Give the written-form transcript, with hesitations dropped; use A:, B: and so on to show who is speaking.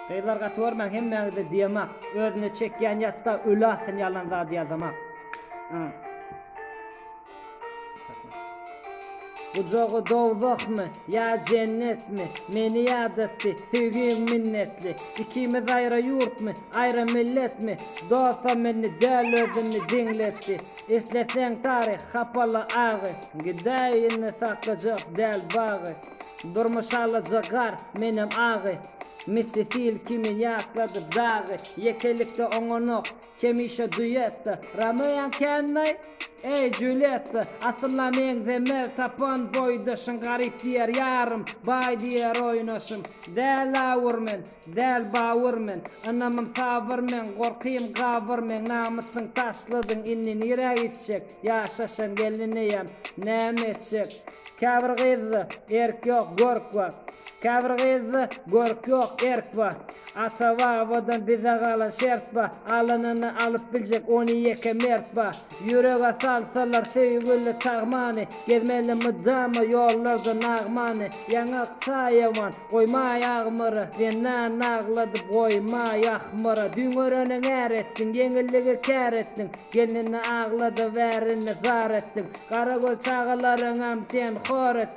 A: Gıylarga torman hemmäňi de diýemek, özüne çekýän ýatda öläsin ýalan zat ýazamak. Bu jogu dowzakmy, ya cennetmi? Meni ýad etdi, söýgüm minnetli. İkimiz aýra ýurtmy, aýra milletmi? Dosta meni däl özüni diňletdi. Esleseň tarih hapaly agy, gidaýyny sakajak däl bagy. Durmuş alajagar menem agy, mistisil kimin ýaklady dagy. Yekelikde oňonok, kemişe duýetdi. Rameyan kennay, ey Julietta, aslında men zemel tapan boydaşın garip diýer ýarym, bay diýer oýnaşym. Däl awurmen, däl bawurmen, anamym sabyrmen, gorkym gabyrmen, namysyň taşladyň inni nire gitjek, ýaşaşan geliniyem, näme etjek? Käbir gyzy, erk ýok, gork bar. Käbir gyzy, gork ýok, erk bar. Ata babadan bize galan şert bar, alanyny alyp biljek, ony ýeke mert bar. Ýürege salsalar söýgüli tagmany, gezmeli mydama ýollarda nagmany. Ýaňak saýaman, goýma ýagmyry, senden nagladyp goýma ýakmyry. Düňöreniň äretdiň, ýeňilligi kär etdiň, gelinini aglady, wärini zar etdiň. Garagöl çagalaryňam sen hor etdiň.